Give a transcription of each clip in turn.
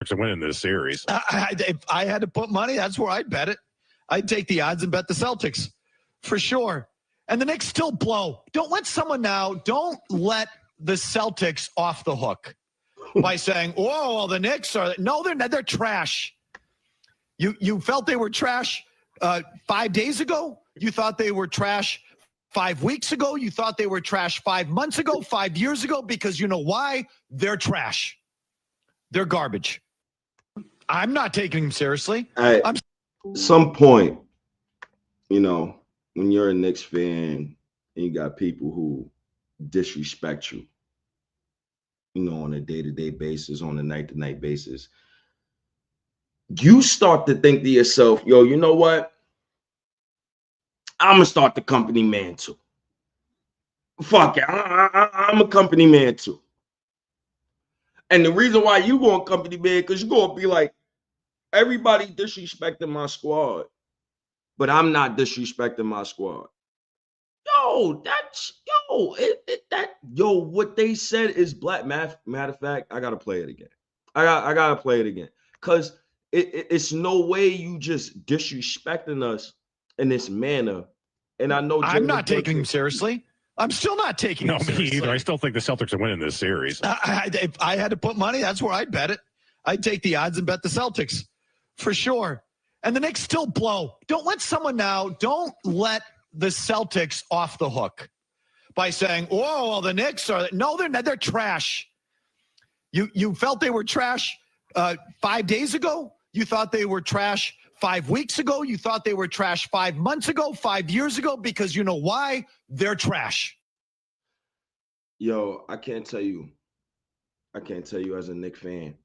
to win in this series. If I had to put money, that's where I'd bet it. I'd take the odds and bet the Celtics for sure. And the Knicks still blow. Don't let the Celtics off the hook by saying, "Oh, well, the Knicks are." No, they're trash. You felt they were trash 5 days ago. You thought they were trash 5 weeks ago. You thought they were trash 5 months ago, 5 years ago, because you know why? They're trash. They're garbage. I'm not taking them seriously. At some point, when you're a Knicks fan and you got people who disrespect you, on a day-to-day basis, on a night-to-night basis, you start to think to yourself, yo, you know what? I'm going to start the company man too. Fuck it. I'm a company man too. And the reason why you going company man, because you're going to be like, everybody disrespecting my squad, but I'm not disrespecting my squad. What they said is black. Matter of fact, I gotta play it again. I gotta play it again. Because it's no way you just disrespecting us in this manner. And I know I'm not taking him seriously. I'm still not taking him seriously. Me either. I still think the Celtics are winning this series. If I had to put money, that's where I'd bet it. I'd take the odds and bet the Celtics for sure. And the Knicks still blow. Don't let the Celtics off the hook by saying, "Oh, well, the Knicks are." No, they're trash. You felt they were trash 5 days ago. You thought they were trash 5 weeks ago. You thought they were trash 5 months ago, 5 years ago, because you know why? They're trash. Yo, I can't tell you as a Knicks fan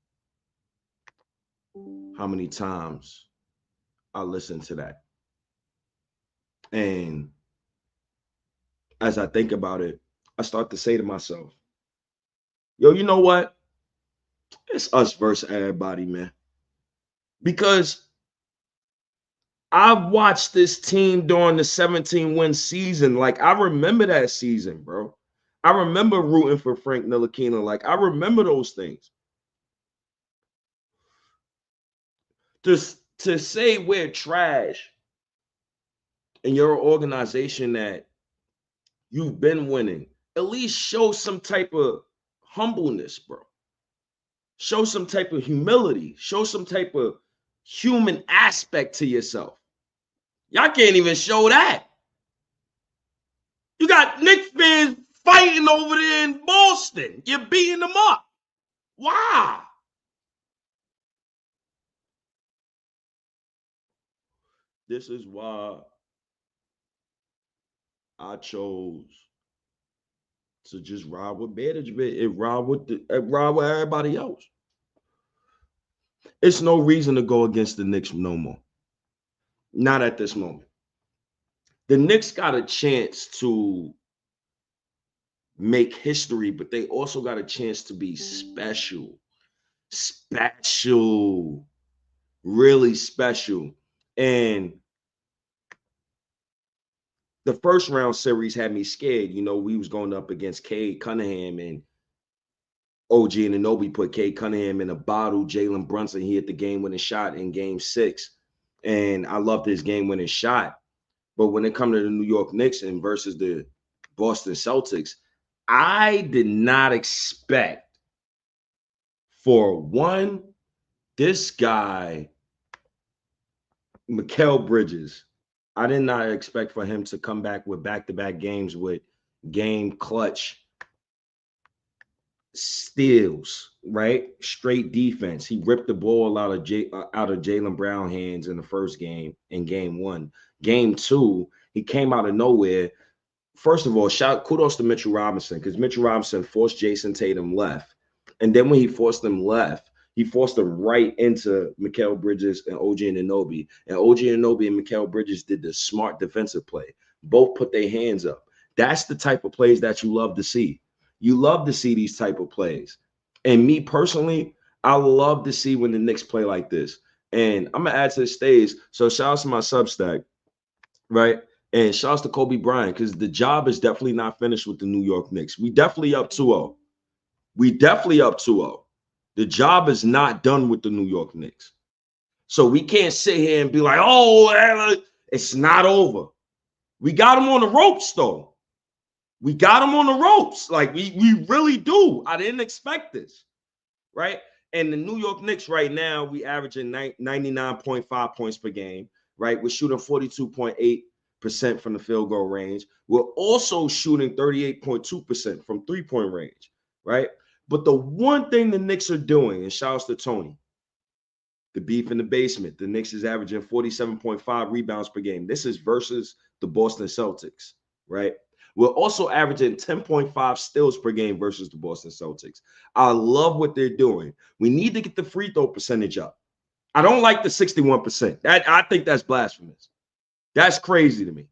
how many times I listened to that. And as I think about it, I start to say to myself, yo, you know what? It's us versus everybody, man. Because I've watched this team during the 17-win season. Like, I remember that season, bro. I remember rooting for Frank Ntilikina. Like, I remember those things. To say we're trash and you're an organization that you've been winning, at least show some type of humbleness, bro. Show some type of humility. Show some type of human aspect to yourself. Y'all can't even show that. You got Knicks fans fighting over there in Boston. You're beating them up. Why? This is why I chose to just ride with management and ride with everybody else. It's no reason to go against the Knicks no more. Not at this moment. The Knicks got a chance to make history, but they also got a chance to be special. Special. Really special. And the first round series had me scared. We was going up against Cade Cunningham, and OG Anunoby put Cade Cunningham in a bottle. Jalen Brunson, he hit the game-winning shot in Game 6. And I loved his game-winning shot. But when it comes to the New York Knicks and versus the Boston Celtics, I did not expect for one, this guy, Mikal Bridges, I did not expect for him to come back with back-to-back games with game clutch steals, right? Straight defense. He ripped the ball out of Jaylen Brown hands in the first game, in Game 1. Game 2, he came out of nowhere. First of all, kudos to Mitchell Robinson, because Mitchell Robinson forced Jason Tatum left. And then when he forced him left, he forced them right into Mikal Bridges and OG Anunoby. And OG Anunoby and Mikal Bridges did the smart defensive play. Both put their hands up. That's the type of plays that you love to see. You love to see these type of plays. And me personally, I love to see when the Knicks play like this. And I'm going to add to the stage. So shout out to my Substack, right? And shout out to Kobe Bryant, because the job is definitely not finished with the New York Knicks. We definitely up 2-0. We definitely up 2-0. The job is not done with the New York Knicks. So we can't sit here and be like, oh, it's not over. We got them on the ropes, though. We got them on the ropes. Like, we really do. I didn't expect this, right? And the New York Knicks right now, we averaging 99.5 points per game, right? We're shooting 42.8% from the field goal range. We're also shooting 38.2% from three-point range, right? But the one thing the Knicks are doing, and shout outs to Tony, the beef in the basement, the Knicks is averaging 47.5 rebounds per game. This is versus the Boston Celtics, right? We're also averaging 10.5 steals per game versus the Boston Celtics. I love what they're doing. We need to get the free throw percentage up. I don't like the 61%. I think that's blasphemous. That's crazy to me.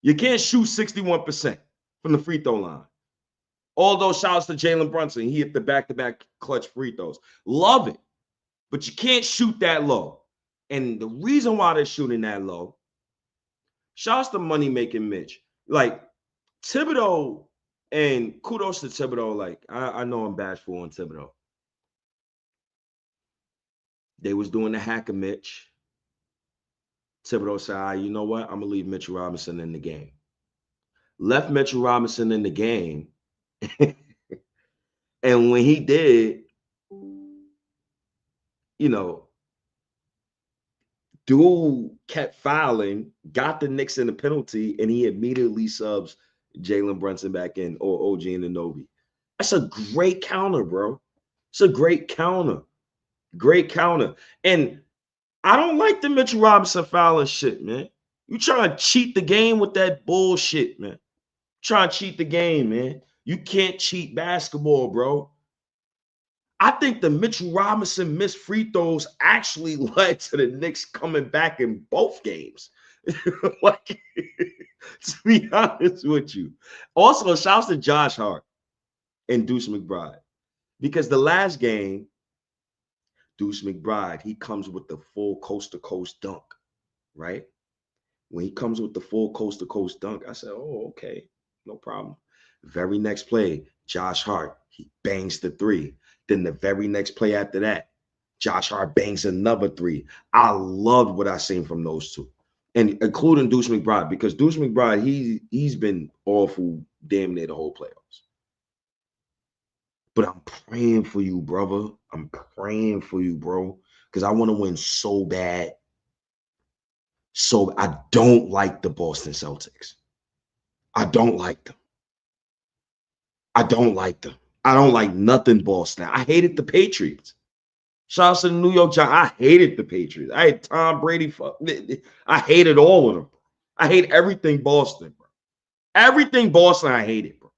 You can't shoot 61% from the free throw line. Although shouts to Jalen Brunson, he hit the back-to-back clutch free throws. Love it. But you can't shoot that low. And the reason why they're shooting that low, shouts to money-making Mitch. Like, Thibodeau, and kudos to Thibodeau. Like, I know I'm bashful on Thibodeau. They was doing the hacker Mitch. Thibodeau said, you know what? I'm going to leave Mitchell Robinson in the game. Left Mitchell Robinson in the game. And when he did, you know, dude kept fouling, got the Knicks in the penalty, and he immediately subs Jalen Brunson back in, or OG Anunoby. That's a great counter, bro. It's a great counter. Great counter. And I don't like the Mitchell Robinson fouling shit, man. You trying to cheat the game with that bullshit, man. Trying to cheat the game, man. You can't cheat basketball, bro. I think the Mitchell Robinson missed free throws actually led to the Knicks coming back in both games. Like, to be honest with you. Also, shouts to Josh Hart and Deuce McBride. Because the last game, Deuce McBride, he comes with the full coast-to-coast dunk, right? When he comes with the full coast-to-coast dunk, I said, oh, okay, no problem. Very next play, Josh Hart, he bangs the three. Then the very next play after that, Josh Hart bangs another three. I loved what I seen from those two, and including Deuce McBride, because Deuce McBride, he's been awful damn near the whole playoffs. But I'm praying for you, brother. I'm praying for you, bro, because I want to win so bad. So I don't like the Boston Celtics. I don't like them. I don't like them. I don't like nothing Boston. I hated the Patriots. Shout out to the New York Giants. I hated the Patriots. I had Tom Brady. I hated all of them. I hate everything Boston, bro. Everything Boston, I hate it, bro.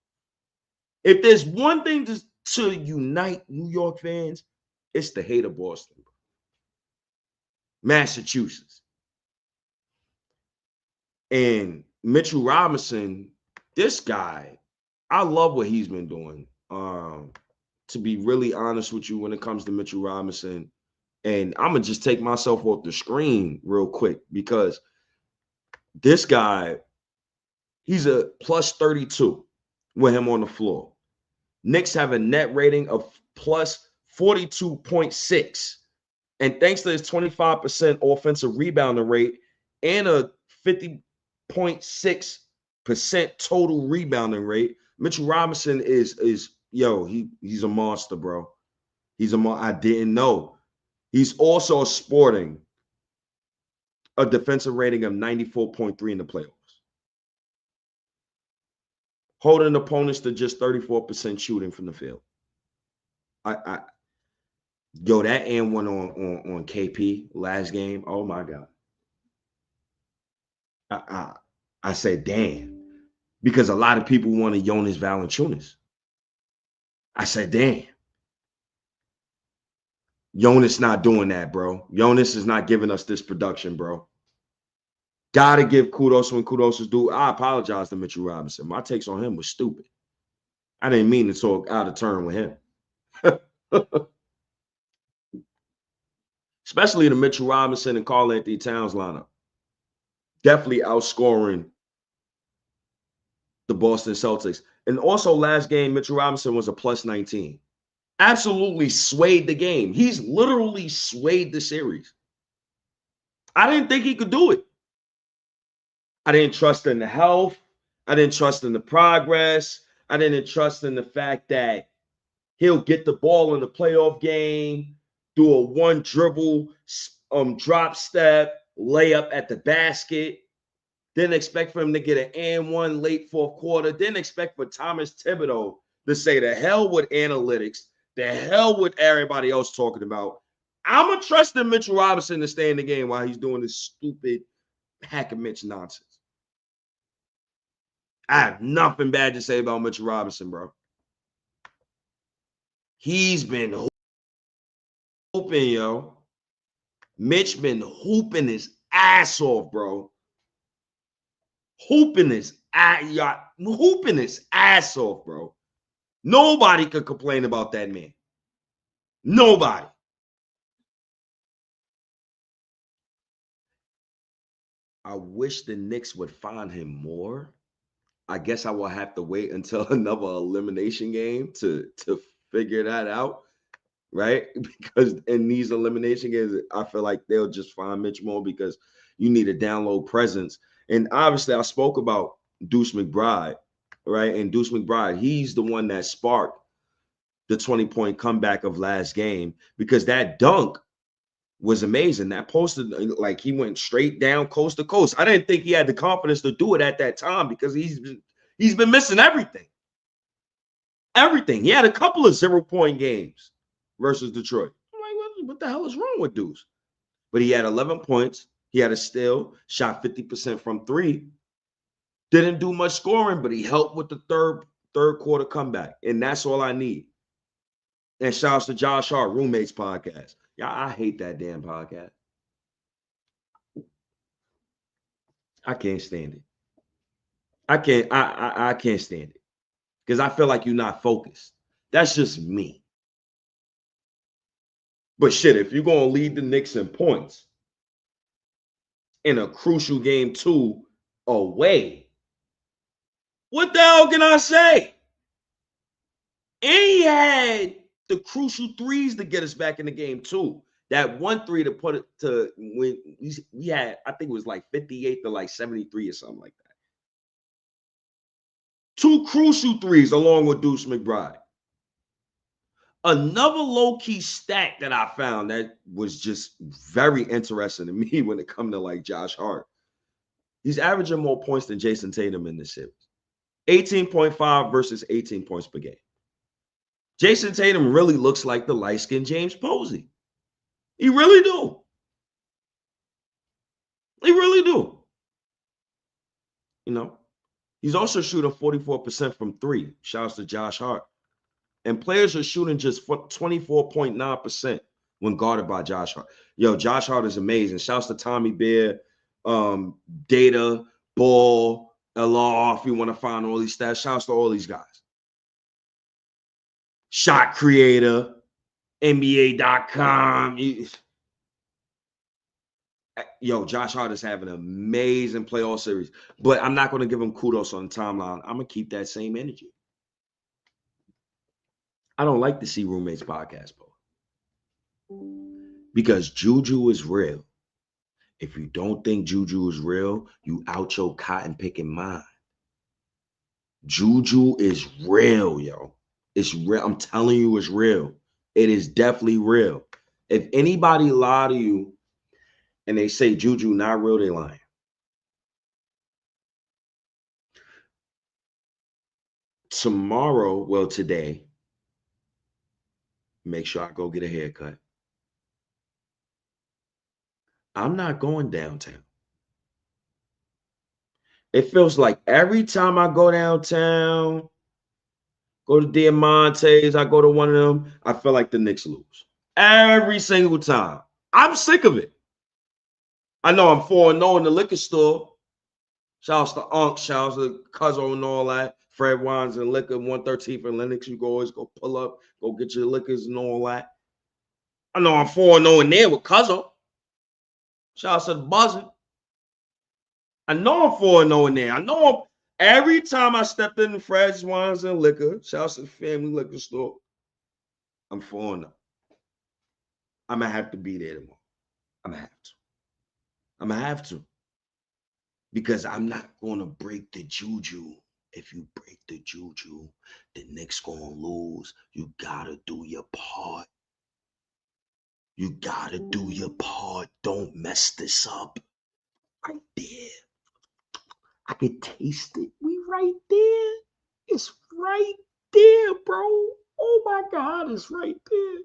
If there's one thing to unite New York fans, it's the hate of Boston, bro. Massachusetts. And Mitchell Robinson, this guy, I love what he's been doing. To be really honest with you, when it comes to Mitchell Robinson, and I'm going to just take myself off the screen real quick, because this guy, he's a plus 32 with him on the floor. Knicks have a net rating of plus 42.6. And thanks to his 25% offensive rebounding rate and a 50.6% total rebounding rate, Mitchell Robinson is he's a monster, bro. He's a monster. I didn't know. He's also sporting a defensive rating of 94.3 in the playoffs, holding opponents to just 34% shooting from the field. That and one on KP last game. Oh my God. I said, damn, because a lot of people wanted Jonas Valanciunas. I said, damn. Jonas not doing that, bro. Jonas is not giving us this production, bro. Gotta give kudos when kudos is due. I apologize to Mitchell Robinson. My takes on him was stupid. I didn't mean to talk out of turn with him. Especially the Mitchell Robinson and Karl Anthony Towns lineup. Definitely outscoring the Boston Celtics. And also last game, Mitchell Robinson was a plus 19. Absolutely swayed the game. He's literally swayed the series. I didn't think he could do it. I didn't trust in the health. I didn't trust in the progress. I didn't trust in the fact that he'll get the ball in the playoff game, do a one dribble, drop step, layup at the basket. Didn't expect for him to get an and one late fourth quarter. Didn't expect for Thomas Thibodeau to say the hell with analytics, the hell with everybody else talking about. I'm going to trust in Mitchell Robinson to stay in the game while he's doing this stupid hack and Mitch nonsense. I have nothing bad to say about Mitchell Robinson, bro. He's been hooping, yo. Mitch been hooping his ass off, bro. Hooping his ass off, bro. Nobody could complain about that man. Nobody. I wish the Knicks would find him more. I guess I will have to wait until another elimination game to figure that out, right? Because in these elimination games, I feel like they'll just find Mitch more because you need a download presence. And obviously, I spoke about Deuce McBride, right? And Deuce McBride, he's the one that sparked the 20-point comeback of last game because that dunk was amazing. That posted, like, he went straight down coast to coast. I didn't think he had the confidence to do it at that time because he's been missing everything. Everything. He had a couple of 0-point games versus Detroit. I'm like, what the hell is wrong with Deuce? But he had 11 points. He had a steal, shot 50% from three. Didn't do much scoring, but he helped with the third quarter comeback. And that's all I need. And shouts to Josh Hart, Roommates Podcast. Yeah, I hate that damn podcast. I can't stand it. I can't stand it. Because I feel like you're not focused. That's just me. But shit, if you're going to lead the Knicks in points in a crucial game 2 away, what the hell can I say? And he had the crucial threes to get us back in the game too. That 1-3 to put it to when we had, I think it was like 58 to like 73 or something like that. 2 crucial threes along with Deuce McBride. Another low-key stat that I found that was just very interesting to me when it comes to like Josh Hart. He's averaging more points than Jason Tatum in this series. 18.5 versus 18 points per game. Jason Tatum really looks like the light-skinned James Posey. He really do. He really do. You know, he's also shooting 44% from three. Shouts to Josh Hart. And players are shooting just 24.9% when guarded by Josh Hart. Yo, Josh Hart is amazing. Shouts to Tommy Bear, Data, Ball, LR, if you want to find all these stats. Shouts to all these guys. Shot Creator, NBA.com. Yo, Josh Hart is having an amazing playoff series. But I'm not going to give him kudos on the timeline. I'm going to keep that same energy. I don't like to see Roommates Podcast, bro. Because Juju is real. If you don't think Juju is real, you out your cotton picking mind. Juju is real, yo. It's real. I'm telling you, it's real. It is definitely real. If anybody lie to you and they say Juju not real, they lying. Tomorrow, well, today, make sure I go get a haircut. I'm not going downtown. It feels like every time I go downtown, go to Diamante's, I go to one of them, I feel like the Knicks lose. Every single time. I'm sick of it. I know I'm 4-0 in the liquor store. Shouts to Unc, shouts to Cuzzo and all that. Fred Wines and Liquor, 113th and Lennox. You can always go pull up, go get your liquors and all that. I know I'm 4-0 in there with Cuzzo. Shouts to the Buzzing. I know I'm 4-0 in there. I know every time I stepped in Fred's Wines and Liquor, shouts to the Family Liquor Store, I'm 4-0. I'm gonna have to be there tomorrow. I'm gonna have to. I'm gonna have to. Because I'm not gonna break the juju. If you break the juju, the Knicks gonna lose. You gotta do your part. You gotta do your part. Don't mess this up. Right there. I can taste it. We right there. It's right there, bro. Oh my God, it's right there.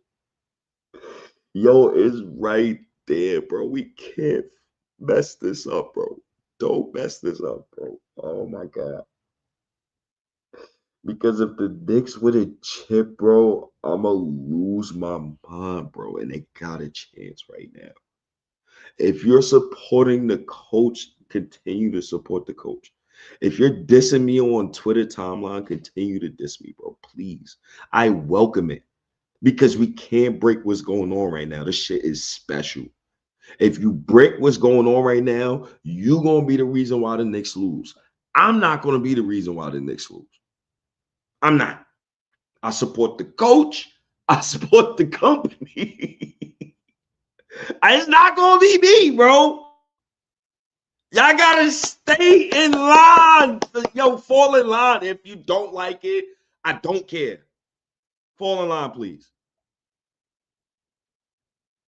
Yo, it's right there, bro. We can't mess this up, bro. Don't mess this up, bro. Oh my God. Because if the Knicks with a chip, bro, I'ma lose my mind, bro. And they got a chance right now. If you're supporting the coach, continue to support the coach. If you're dissing me on Twitter timeline, continue to diss me, bro. Please. I welcome it because we can't break what's going on right now. This shit is special. If you break what's going on right now, you're going to be the reason why the Knicks lose. I'm not going to be the reason why the Knicks lose. I'm not. I support the coach. I support the company. It's not going to be me, bro. Y'all gotta stay in line. Yo, fall in line. If you don't like it, I don't care. Fall in line, please.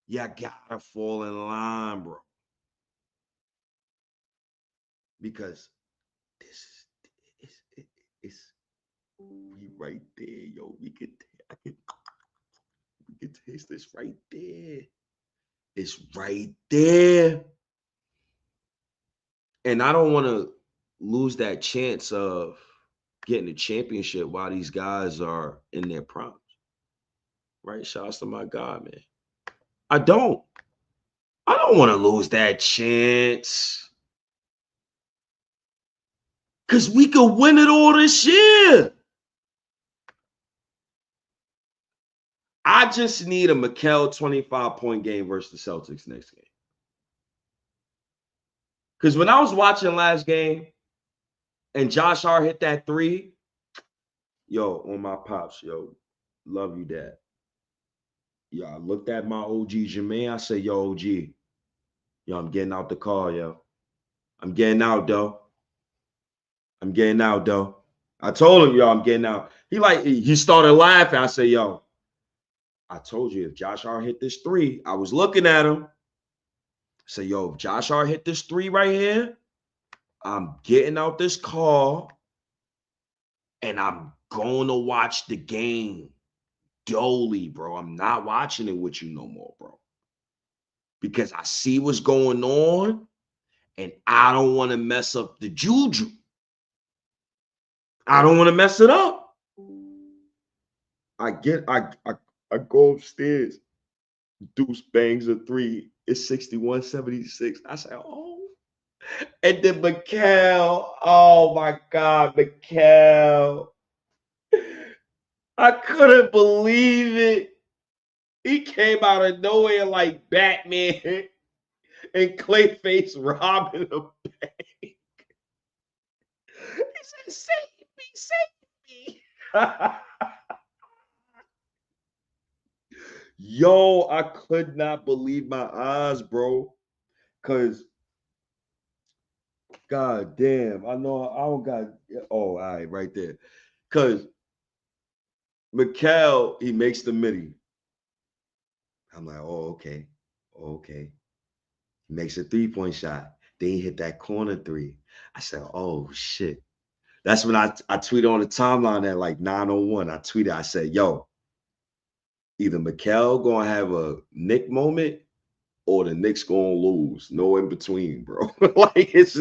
Y'all gotta fall in line, bro. Because this is we right there, yo. We can taste this right there. It's right there. And I don't want to lose that chance of getting a championship while these guys are in their primes. Right? Shouts to my God, man. I don't want to lose that chance. Because we could win it all this year. I just need a Mikal 25-point game versus the Celtics next game. Because when I was watching last game and Josh Hart hit that 3, yo, on my pops, yo, love you, Dad. Yo, I looked at my OG Jermaine. I said, yo, OG, yo, I'm getting out the car, yo. I'm getting out, though. I told him, yo, I'm getting out. He started laughing. I said, yo, I told you if Josh Hart hit this 3, I was looking at him. I said, yo, if Josh Hart hit this 3 right here, I'm getting out this car and I'm going to watch the game dully, bro. I'm not watching it with you no more, bro. Because I see what's going on and I don't want to mess up the juju. I don't want to mess it up. I go upstairs. Deuce bangs a 3. It's 61-76. I say, oh. And then Mikal. Oh my God, Mikal. I couldn't believe it. He came out of nowhere like Batman and Clayface robbing a bank. He said, save me. Yo, I could not believe my eyes, bro. Because, God damn, I know I don't got, oh, all right, right there. Because Mikal, he makes the midi. I'm like, oh, okay. He makes a 3-point shot. Then he hit that corner 3. I said, oh, shit. That's when I tweeted on the timeline at like 9:01. I tweeted, I said, yo, either Mikal going to have a Knick moment or the Knicks going to lose. No in between, bro. Like, it's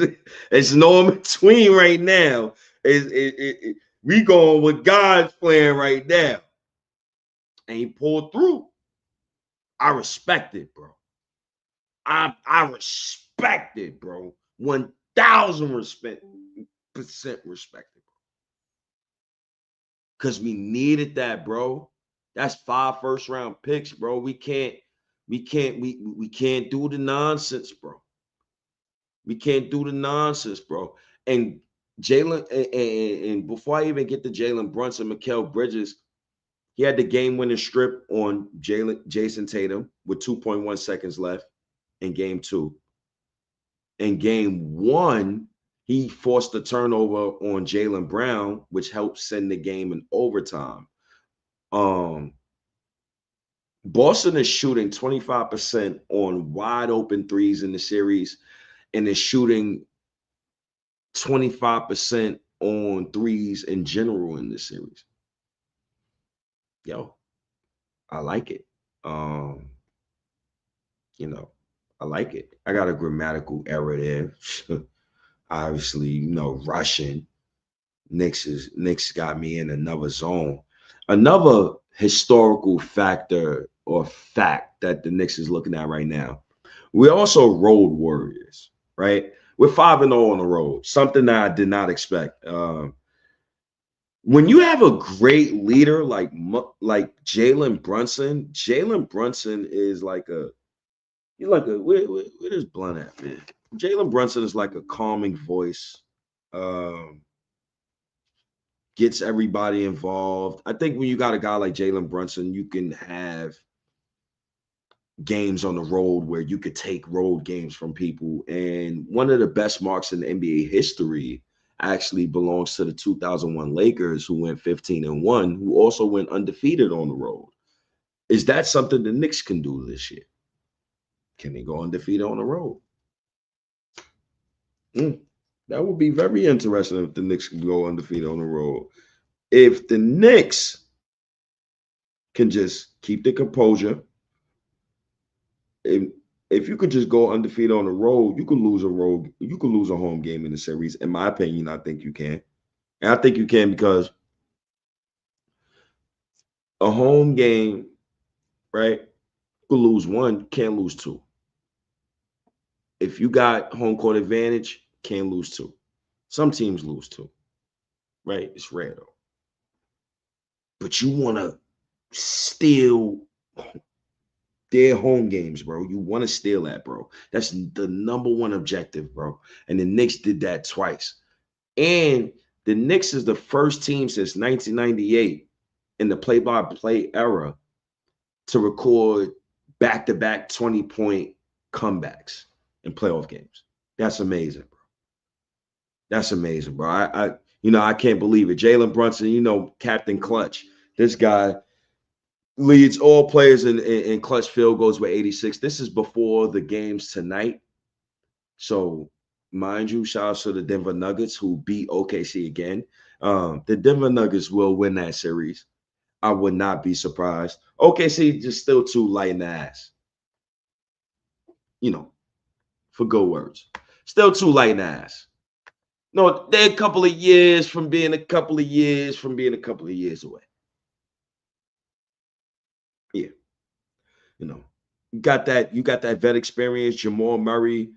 no in between right now. We going with God's plan right now. And he pulled through. I respect it, bro. I respect it, bro. 1,000% respect it, bro. Because we needed that, bro. That's 5 first-round picks, bro. We can't do the nonsense, bro. We can't do the nonsense, bro. And Jalen, and before I even get to Jalen Brunson, Mikal Bridges, He had the game-winning strip on Jason Tatum with 2.1 seconds left in game 2. In game 1, he forced a turnover on Jaylen Brown, which helped send the game in overtime. Boston is shooting 25% on wide open threes in the series and is shooting 25% on threes in general in this series. Yo, I like it. I like it. I got a grammatical error there. Obviously, Russian. Knicks got me in another zone. Another historical factor or fact that the Knicks is looking at right now. We're also road warriors, right? We're 5-0 on the road, something that I did not expect. When you have a great leader like Jalen Brunson is where is Blunt at, man? Jalen Brunson is like a calming voice. Gets everybody involved. I think when you got a guy like Jalen Brunson, you can have games on the road where you could take road games from people. And one of the best marks in the NBA history actually belongs to the 2001 Lakers, who went 15-1, who also went undefeated on the road. Is that something the Knicks can do this year? Can they go undefeated on the road? That would be very interesting if the Knicks can go undefeated on the road. If the Knicks can just keep the composure, if you could just go undefeated on the road, you could lose a home game in the series. In my opinion, I think you can. And I think you can because a home game, right? You could lose 1, can't lose 2. If you got home court advantage, can't lose 2. Some teams lose 2, right? It's rare though. But you want to steal their home games, bro. You want to steal that, bro. That's the number one objective, bro. And the Knicks did that twice. And the Knicks is the first team since 1998 in the play-by-play era to record back-to-back 20-point comebacks in playoff games. That's amazing, bro. That's amazing, bro. I can't believe it. Jalen Brunson, Captain Clutch. This guy leads all players in clutch field goals with 86. This is before the games tonight. So, mind you, shout out to the Denver Nuggets who beat OKC again. The Denver Nuggets will win that series. I would not be surprised. OKC just still too light in the ass. For good words. Still too light in the ass. No, they're a couple of years from being a couple of years away. Yeah. You got that vet experience, Jamal Murray,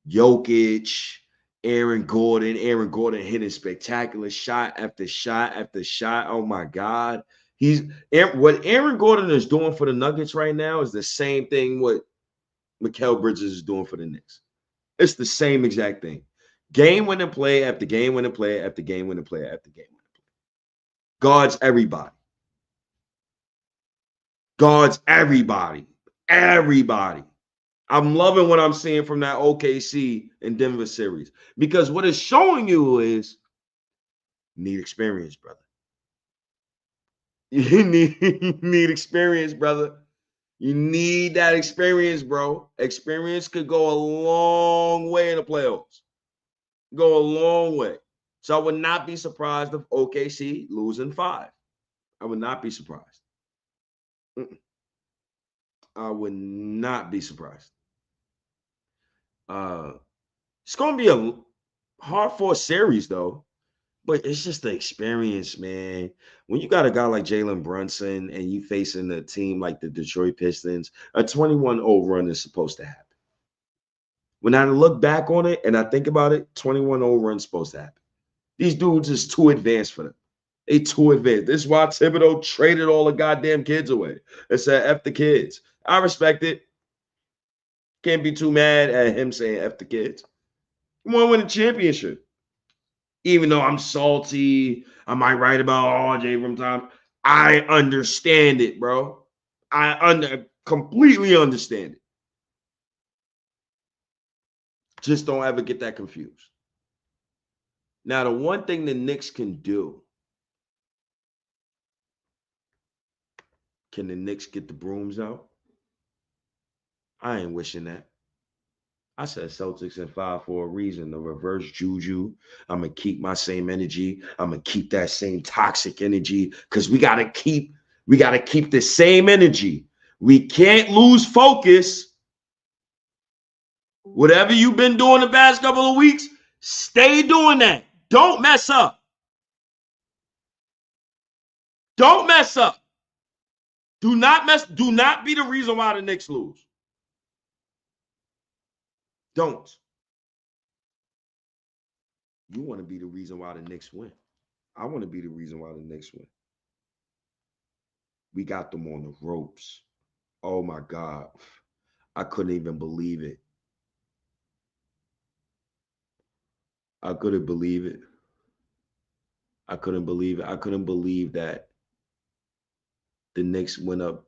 Jokic, Aaron Gordon. Aaron Gordon hitting spectacular shot after shot after shot. Oh my God. What Aaron Gordon is doing for the Nuggets right now is the same thing what Mikal Bridges is doing for the Knicks. It's the same exact thing. Game-winning play after game-winning play after game-winning play after game-winning play. Guards everybody. Everybody. I'm loving what I'm seeing from that OKC and Denver series because what it's showing you is you need experience, brother. You need experience, brother. You need that experience, bro. Experience could go a long way in the playoffs. Go a long way. So I would not be surprised if OKC losing 5. I would not be surprised. I would not be surprised. It's going to be a hard-fought series, though. But it's just the experience, man. When you got a guy like Jalen Brunson and you facing a team like the Detroit Pistons, a 21-0 run is supposed to happen. When I look back on it and I think about it, 21-0 run is supposed to happen. These dudes is too advanced for them. They too advanced. This is why Thibodeau traded all the goddamn kids away and said, F the kids. I respect it. Can't be too mad at him saying F the kids. He want to win a championship. Even though I'm salty, I might write about RJ from time. I understand it, bro. I completely understand it. Just don't ever get that confused. Now, the one thing the Knicks can do, can the Knicks get the brooms out? I ain't wishing that. I said Celtics in 5 for a reason. The reverse juju. I'm gonna keep my same energy. I'm gonna keep that same toxic energy because we gotta keep the same energy. We can't lose focus. Whatever you've been doing the past couple of weeks, stay doing that. Don't mess up. Don't mess up. Do not be the reason why the Knicks lose. Don't. You want to be the reason why the Knicks win. I want to be the reason why the Knicks win. We got them on the ropes. Oh my God. I couldn't even believe it. I couldn't believe it. I couldn't believe it. I couldn't believe that the Knicks went up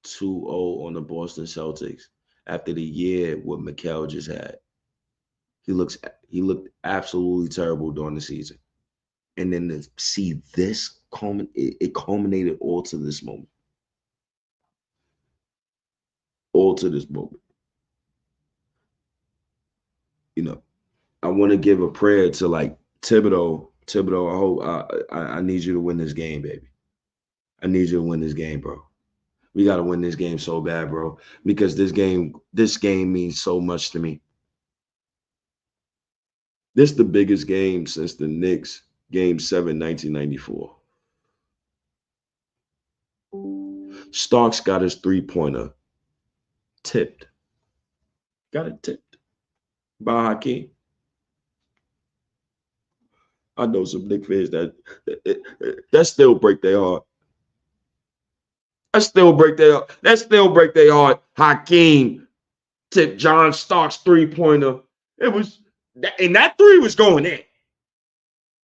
2-0 on the Boston Celtics after the year what Mikal just had. He looked absolutely terrible during the season. And then to see this it culminated all to this moment. All to this moment. You know, I want to give a prayer to like Thibodeau. Thibodeau, I hope I need you to win this game, baby. I need you to win this game, bro. We got to win this game so bad, bro, because this game means so much to me. This is the biggest game since the Knicks Game 7, 1994. Starks got his three-pointer tipped. Got it tipped by Hakeem. I know some Knicks fans that still break their heart. That still break their heart. Hakeem tipped John Starks three-pointer. And that three was going in.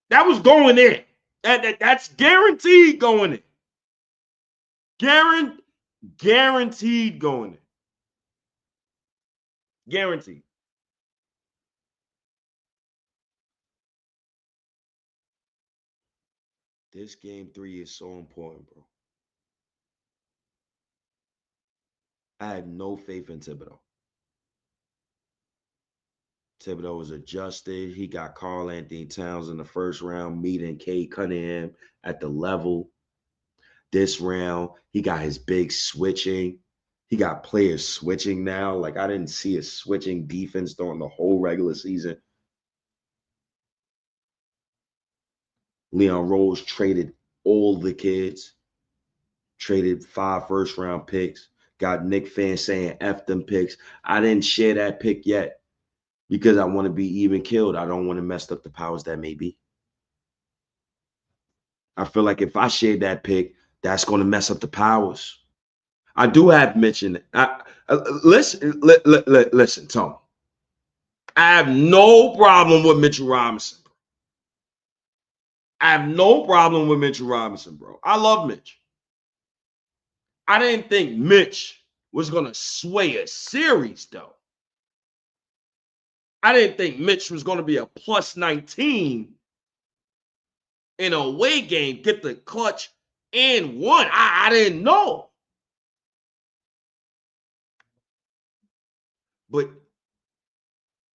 That was going in. That's guaranteed going in. Guaranteed going in. Guaranteed. This game 3 is so important, bro. I had no faith in Thibodeau. Thibodeau was adjusted. He got Karl Anthony Towns in the first round, meeting Cade Cunningham at the level. This round, he got his big switching. He got players switching now. Like, I didn't see a switching defense during the whole regular season. Leon Rose traded all the kids, traded 5 first-round picks, got Knicks fans saying F them picks. I didn't share that pick yet because I want to be even killed. I don't want to mess up the powers that may be. I feel like if I shared that pick, that's going to mess up the powers. I do have mentioned. Listen, Tony. I have no problem with Mitchell Robinson. I have no problem with Mitchell Robinson, bro. I love Mitch. I didn't think Mitch was going to sway a series, though. I didn't think Mitch was going to be a plus 19 in a away game, get the clutch and one. I didn't know. But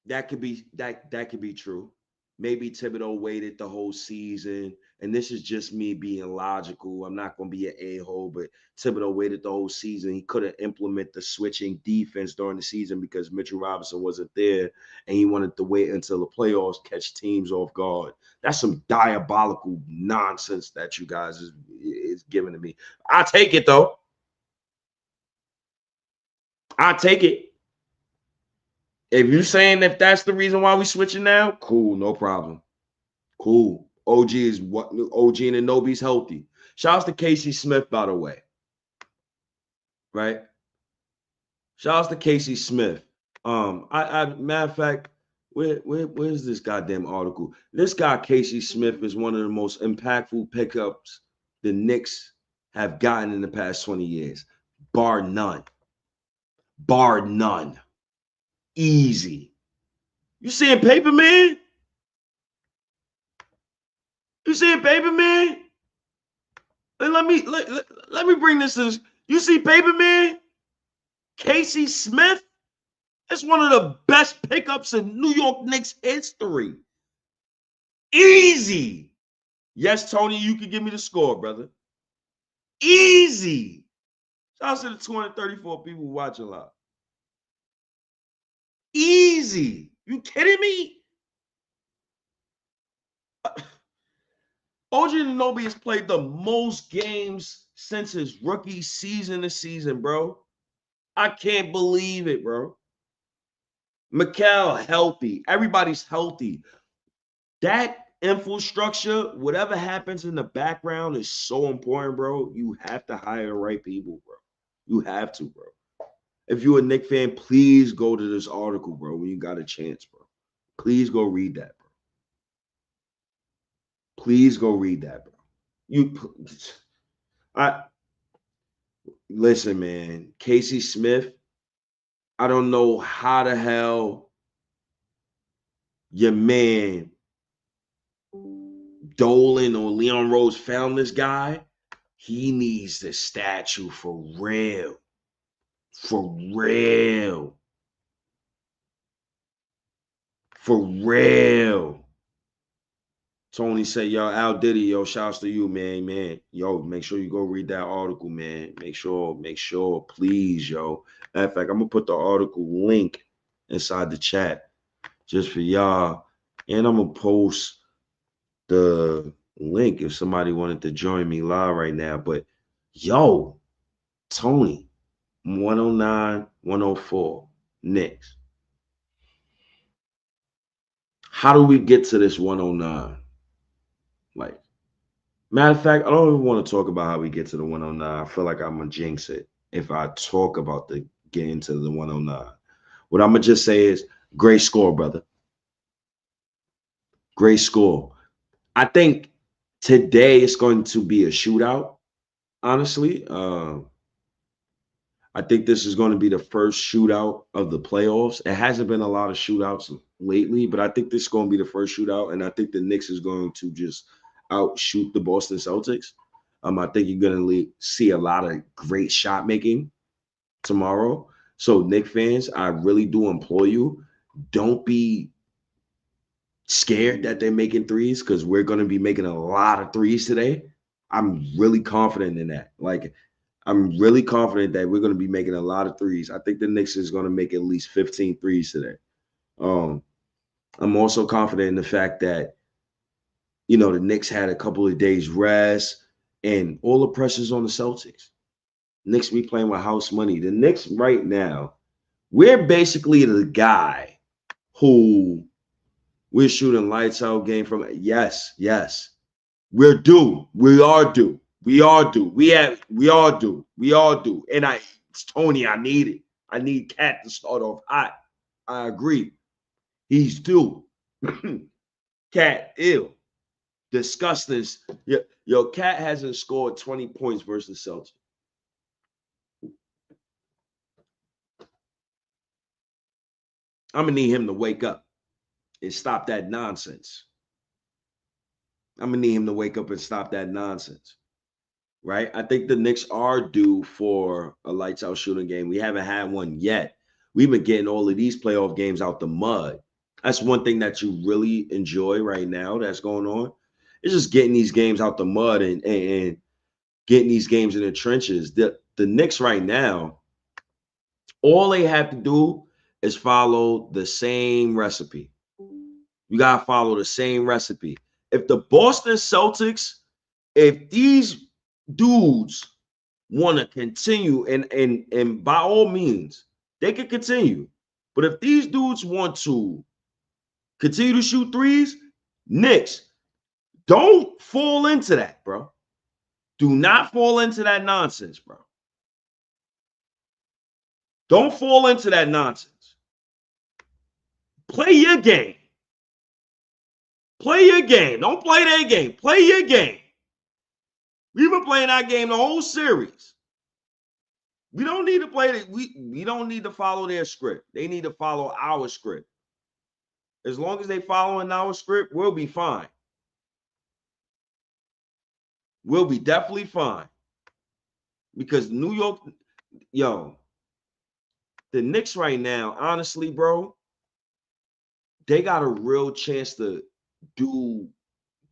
that could be true. Maybe Thibodeau waited the whole season, and this is just me being logical. I'm not going to be an a-hole, but Thibodeau waited the whole season. He couldn't implement the switching defense during the season because Mitchell Robinson wasn't there, and he wanted to wait until the playoffs, catch teams off guard. That's some diabolical nonsense that you guys is giving to me. I take it, though. I take it. If you're saying if that's the reason why we switching now, cool, no problem. Cool. OG and Anobi's healthy. Shouts to Casey Smith, by the way. Right? Shouts to Casey Smith. Matter of fact, where's this goddamn article? This guy, Casey Smith, is one of the most impactful pickups the Knicks have gotten in the past 20 years. Bar none. Bar none. Easy. You seeing paper, man? You seeing paper, man? And let me bring this to this. You see paper, man? Casey Smith? That's one of the best pickups in New York Knicks history. Easy. Yes, Tony, you can give me the score, brother. Easy. Shout out to the 234 people watching live. Easy. You kidding me? OG Anunoby has played the most games since his rookie season to season, bro. I can't believe it, bro. Mikal healthy. Everybody's healthy. That infrastructure, whatever happens in the background is so important, bro. You have to hire the right people, bro. You have to, bro. If you're a Knicks fan, please go to this article, bro, when you got a chance, bro. Please go read that, bro. Please go read that, bro. Listen, man. Casey Smith, I don't know how the hell your man Dolan or Leon Rose found this guy. He needs the statue for real. For real. For real. Tony said, yo, Al Diddy, yo, shouts to you, man. Yo, make sure you go read that article, man. Make sure, please, yo. Matter of fact, I'm going to put the article link inside the chat just for y'all. And I'm going to post the link if somebody wanted to join me live right now. But, yo, Tony, 109, 104, Knicks. How do we get to this 109? Like, matter of fact, I don't even want to talk about how we get to the 109. I feel like I'm going to jinx it if I talk about the getting to the 109. What I'm going to just say is great score, brother. Great score. I think today it's going to be a shootout, honestly. I think this is going to be the first shootout of the playoffs. It hasn't been a lot of shootouts lately, but I think this is going to be the first shootout, and I think the Knicks is going to just outshoot the Boston Celtics. I think you're going to see a lot of great shot making tomorrow. So, Knicks fans, I really do implore you, don't be scared that they're making threes because we're going to be making a lot of threes today. I'm really confident in that. Like, I'm really confident that we're going to be making a lot of threes. I think the Knicks is going to make at least 15 threes today. I'm also confident in the fact that, you know, the Knicks had a couple of days rest and all the pressure's on the Celtics. Knicks be playing with house money. The Knicks right now, we're basically the guy who we're shooting lights out game from. Yes. We're due. We are due. We are due. We are due. And Tony, I need it. I need Cat to start off hot. I agree. He's due. Cat, ill. Discuss this. Yo, Cat hasn't scored 20 points versus Celtics. I'm going to need him to wake up and stop that nonsense. Right? I think the Knicks are due for a lights out shooting game. We haven't had one yet. We've been getting all of these playoff games out the mud. That's one thing that you really enjoy right now that's going on. It's just getting these games out the mud and getting these games in the trenches. The Knicks right now, all they have to do is follow the same recipe. You got to follow the same recipe. If the Boston Celtics, if these dudes want to continue, and by all means, they can continue. But if these dudes want to continue to shoot threes, Knicks, don't fall into that, bro. Do not fall into that nonsense, bro. Don't fall into that nonsense. Play your game. Play your game. Don't play their game. Play your game. We've been playing that game the whole series. We don't need to play it. We don't need to follow their script. They need to follow our script. As long as they following our script, we'll be fine. We'll be definitely fine. Because New York, the Knicks right now, honestly, bro, they got a real chance to do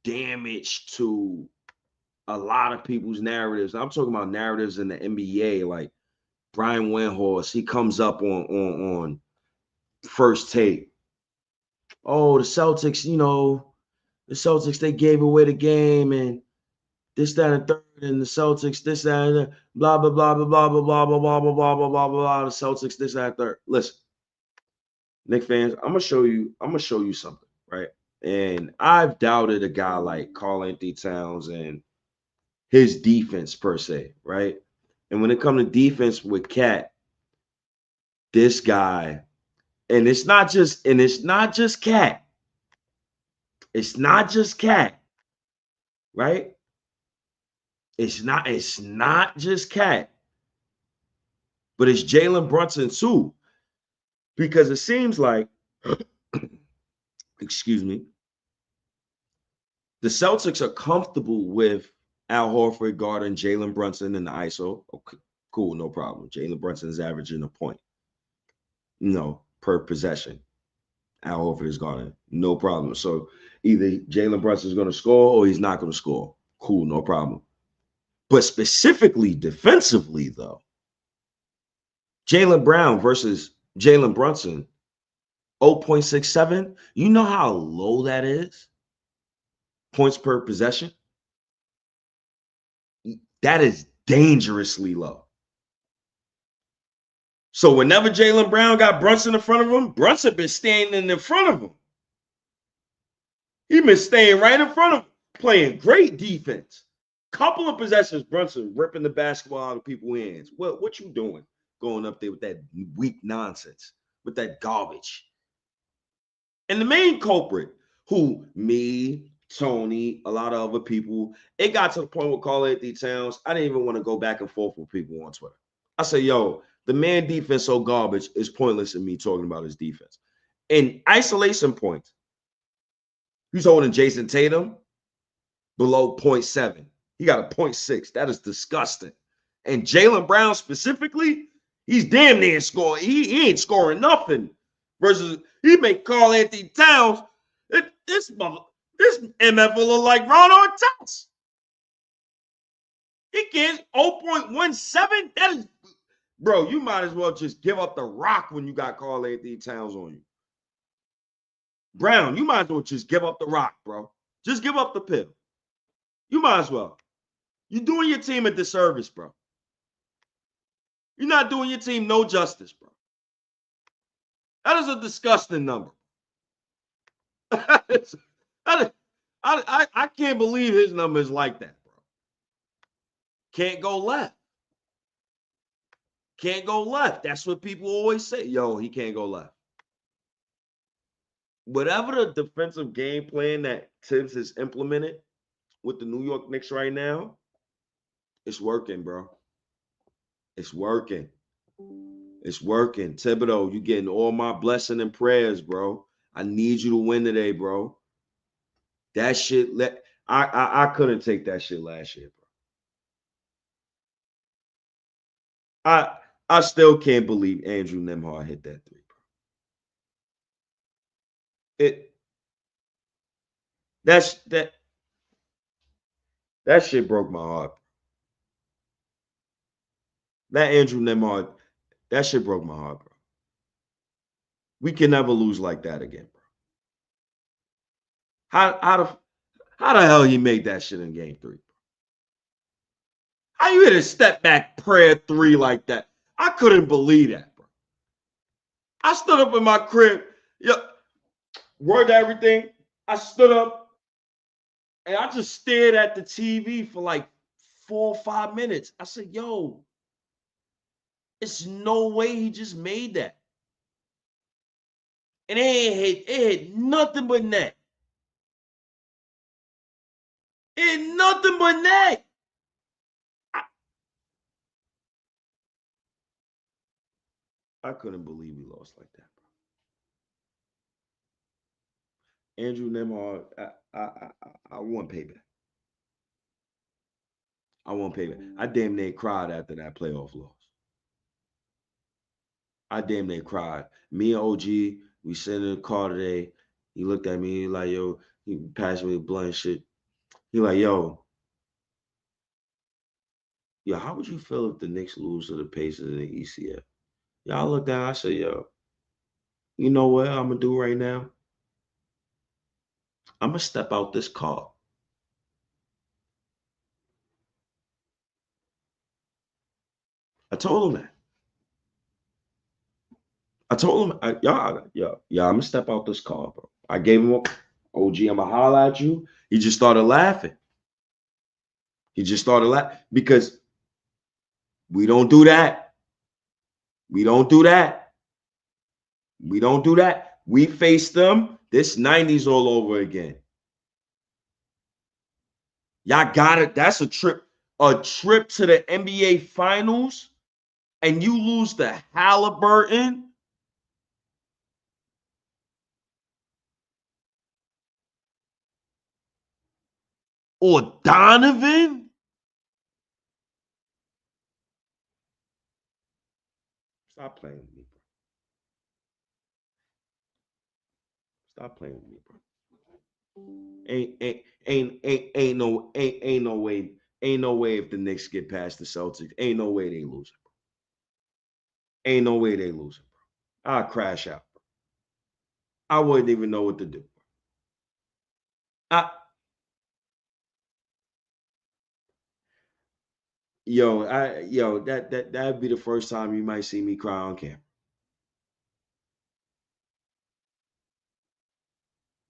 damage to a lot of people's narratives. I'm talking about narratives in the NBA, like Brian Windhorst. He comes up on First Take. Oh, the Celtics, they gave away the game and this, that, and third, and the Celtics, this, that, and that, blah, blah, blah, blah, blah, blah, blah, blah, blah, blah, blah, blah, blah, blah, the Celtics, this, that, and third. Listen, Knicks fans, I'm gonna show you something, right? And I've doubted a guy like Karl-Anthony Towns and his defense per se, right? And when it comes to defense with Cat, this guy, and it's not just Cat. It's not just Cat, right? It's not just Cat, but it's Jalen Brunson too. Because it seems like, excuse me, the Celtics are comfortable with Al Horford guarding Jalen Brunson in the ISO. Okay, cool, no problem. Jalen Brunson is averaging a point, per possession. Al Horford is guarding, no problem. So either Jalen Brunson is going to score or he's not going to score. Cool, no problem. But specifically defensively, though, Jaylen Brown versus Jalen Brunson, 0.67. You know how low that is? Points per possession? That is dangerously low. So whenever Jaylen Brown got Brunson in front of him, Brunson been standing in front of him. He been staying right in front of him, playing great defense. Couple of possessions, Brunson ripping the basketball out of people's hands. What you doing going up there with that weak nonsense, with that garbage? And the main culprit, who me, Tony, a lot of other people, it got to the point with Karl-Anthony Towns, I didn't even want to go back and forth with people on Twitter. I say, the man defense so garbage, is pointless in me talking about his defense. In isolation points, he's holding Jason Tatum below 0.7. He got a 0.6. That is disgusting. And Jaylen Brown specifically, he's damn near scoring. He ain't scoring nothing. Versus he make Karl-Anthony Towns. This MF will look like Ron Artest. He can't 0.17. That is, bro, you might as well just give up the rock when you got Karl-Anthony Towns on you. Brown, you might as well just give up the rock, bro. Just give up the pill. You might as well. You're doing your team a disservice, bro. You're not doing your team no justice, bro. That is a disgusting number. I can't believe his number is like that, bro. Can't go left. Can't go left. That's what people always say. He can't go left. Whatever the defensive game plan that Tibbs has implemented with the New York Knicks right now, it's working, bro. It's working. It's working. Thibodeau, you getting all my blessing and prayers, bro. I need you to win today, bro. That shit, I couldn't take that shit last year, bro. I still can't believe Andrew Nembhard hit that three, bro. That shit broke my heart. That Andrew Nembhard, that shit broke my heart, bro. We can never lose like that again, bro. How the hell he made that shit in game 3, bro? How you hit a step back prayer 3 like that? I couldn't believe that, bro. I stood up in my crib, word everything. I stood up and I just stared at the TV for like 4 or 5 minutes. I said, it's no way he just made that. And it hit nothing but net. It hit nothing but net. I couldn't believe we lost like that, bro. Andrew Nemhard, I want payback. I want payback. I damn near cried after that playoff loss. I damn near cried. Me and OG, we sat in the car today. He looked at me, he like, yo, he passed me a blunt and shit. He like, yo, how would you feel if the Knicks lose to the Pacers in the ECF? Y'all looked at, I said, yo, you know what I'm gonna do right now? I'm gonna step out this car. I told him that. I told him, I'm gonna step out this car, bro. I gave him OG, I'm gonna holler at you. He just started laughing. He just started laughing because we don't do that. We don't do that. We don't do that. We face them. This 90s all over again. Y'all got it. That's a trip to the NBA Finals, and you lose to Halliburton. Or Donovan? Stop playing with me, bro. Stop playing with me, bro. Ain't no way if the Knicks get past the Celtics, ain't no way they lose it, bro. Ain't no way they lose it, bro. I'll crash out, bro. I wouldn't even know what to do. That'd be the first time you might see me cry on camera.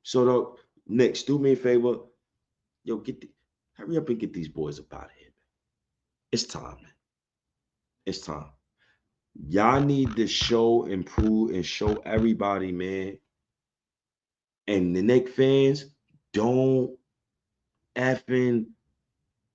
So the Knicks, do me a favor, hurry up and get these boys up out of here. It's time, man. It's time. Y'all need to show, improve, and show everybody, man. And the Knicks fans, don't effing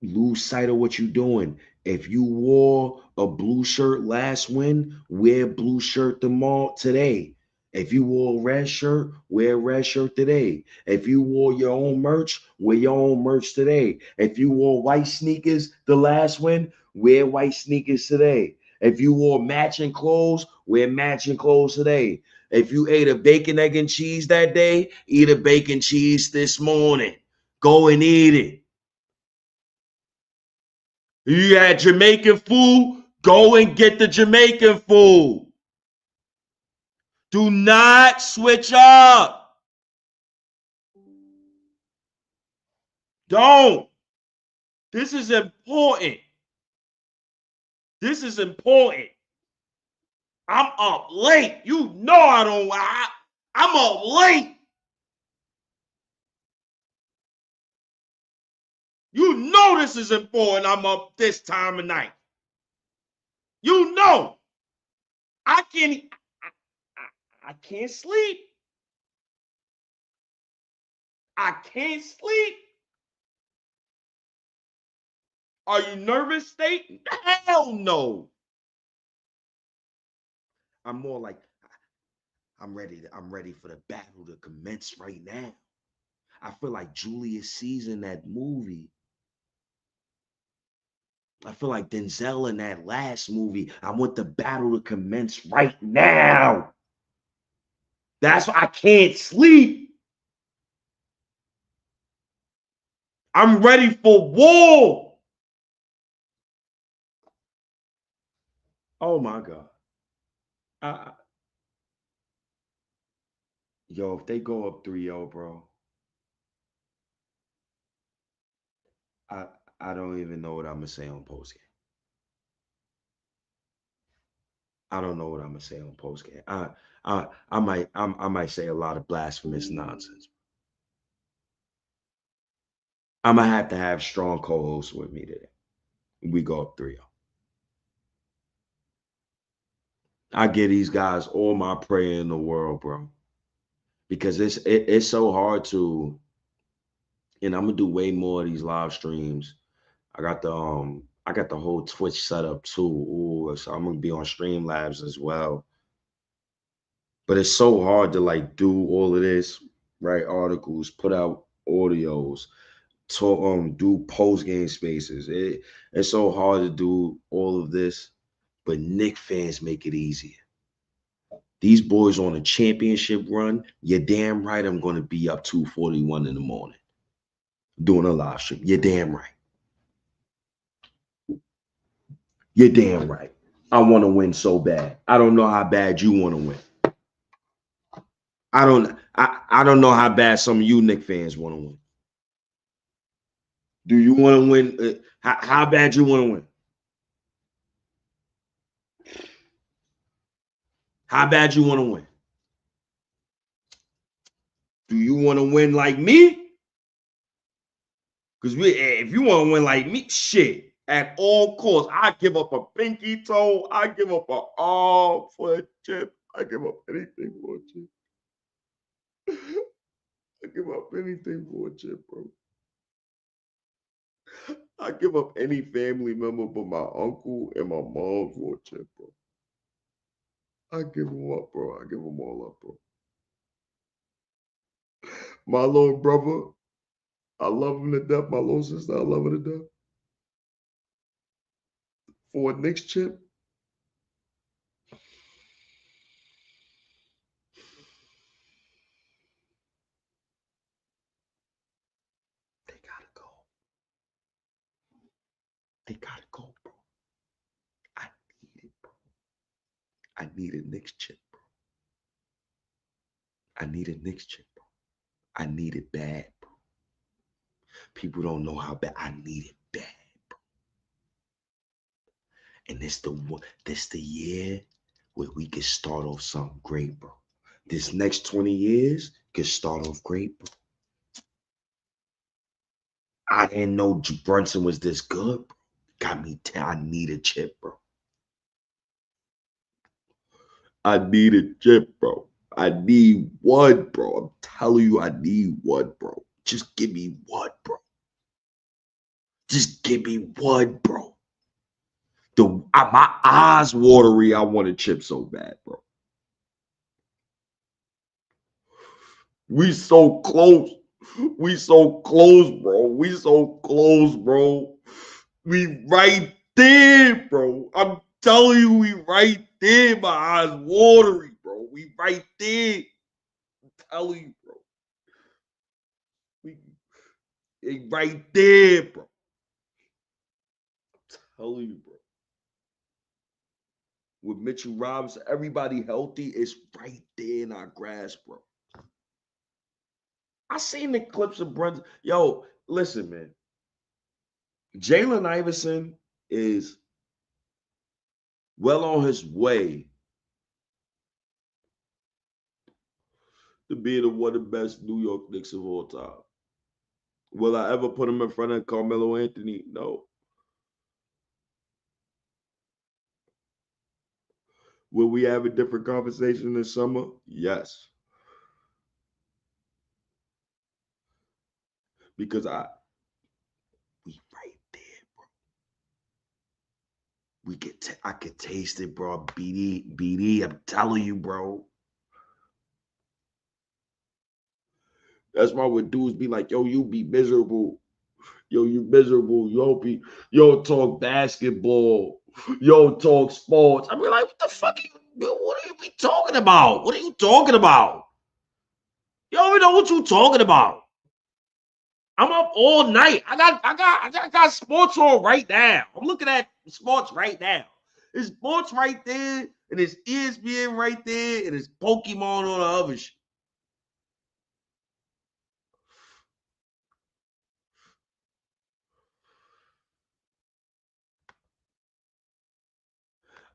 lose sight of what you're doing. If you wore a blue shirt last win, wear blue shirt today. If you wore a red shirt, wear a red shirt today. If you wore your own merch, wear your own merch today. If you wore white sneakers the last win, wear white sneakers today. If you wore matching clothes, wear matching clothes today. If you ate a bacon, egg, and cheese that day, eat a bacon cheese this morning. Go and eat it. You had Jamaican food, go and get the Jamaican food. Do not switch up. Don't. This is important. This is important. I'm up late. You know I'm up late. You know this is important. I'm up this time of night. You know. I can't sleep. I can't sleep. Are you nervous, State? Hell no. I'm more like I'm ready for the battle to commence right now. I feel like Julius Caesar in that movie. I feel like Denzel in that last movie. I want the battle to commence right now. That's why I can't sleep. I'm ready for war. Oh my God. Yo, if they go up 3-0, bro, I don't even know what I'm gonna say on postgame. I don't know what I'm gonna say on postgame. I might say a lot of blasphemous nonsense. I'm gonna have to have strong co-hosts with me today. We go up 3-0. I give these guys all my prayer in the world, bro, because it's so hard to. And I'm gonna do way more of these live streams. I got the whole Twitch setup too. Ooh, so I'm gonna be on Streamlabs as well. But it's so hard to like do all of this, write articles, put out audios, talk, do post game spaces. It's so hard to do all of this, but Knicks fans make it easier. These boys on a championship run. You're damn right. I'm going to be up 2:41 in the morning doing a live stream. You're damn right. You're damn right. I want to win so bad. I don't know how bad you want to win. I don't know how bad some of you Knicks fans want to win. Do you want to win? How bad you want to win? How bad you want to win? Do you want to win like me? Because if you want to win like me, shit, at all costs, I give up a pinky toe. I give up an arm for a chip. I give up anything for a chip. I give up anything for a chip, bro. I give up any family member but my uncle and my mom for a chip, bro. I give them up, bro. I give them all up, bro. My little brother, I love him to death. My little sister, I love her to death. For a Knicks chip, they gotta go. They gotta go, bro. I need it, bro. I need a Knicks chip, bro. I need a Knicks chip, bro. I need it bad, bro. People don't know how bad I need it bad, bro. And this the year where we can start off something great, bro. This next 20 years can start off great, bro. I didn't know Brunson was this good, bro. Got me I need a chip, bro. I need a chip, bro. I need one, bro. I'm telling you, I need one, bro. Just give me one, bro. Just give me one, bro. My eyes watery. I want a chip so bad, bro. We so close. We so close, bro. We so close, bro. We right there, bro. I'm telling you, we right there. My eyes watery, bro. We right there. I'm telling you, bro. We right there, bro. I'm telling you, bro. With Mitchell Robinson, everybody healthy, it's right there in our grasp, bro. I seen the clips of Brunson. Yo, listen, man. Jalen Iverson is well on his way to being one of the best New York Knicks of all time. Will I ever put him in front of Carmelo Anthony? No. Will we have a different conversation this summer? Yes. Because we right there, bro. I could taste it, bro. BD, I'm telling you, bro. That's why when dudes be like, yo, you be miserable. Yo, you miserable. Yo, talk basketball. Yo, talk sports. I be like, what the fuck what are you talking about? What are you talking about? You don't even know what you talking about. I'm up all night. I got sports on right now. I'm looking at sports right now. There's sports right there, and there's ESPN right there, and there's Pokemon on the other shit.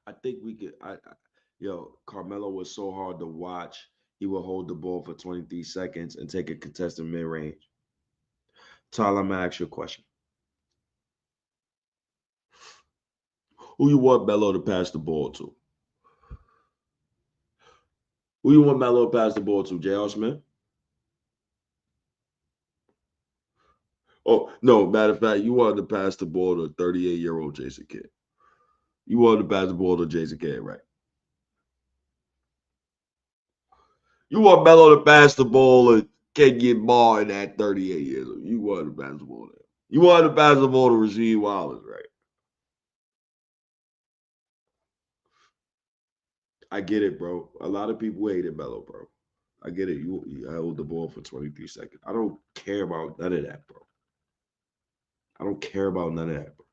I think we could. Carmelo was so hard to watch. He would hold the ball for 23 seconds and take a contested mid-range. Tyler, I'm gonna ask you a question. Who you want Melo to pass the ball to? Who you want Melo to pass the ball to? J.R. Smith? Oh, no, matter of fact, you wanted to pass the ball to 38-year-old Jason Kidd. You wanted to pass the ball to Jason Kidd, right? You want Melo to pass the ball and can get marred at 38 years old. You want to pass the ball there. You want to pass the ball to Rasheed Wallace, right? I get it, bro. A lot of people hated Melo, bro. I get it. You held the ball for 23 seconds. I don't care about none of that, bro. I don't care about none of that, bro.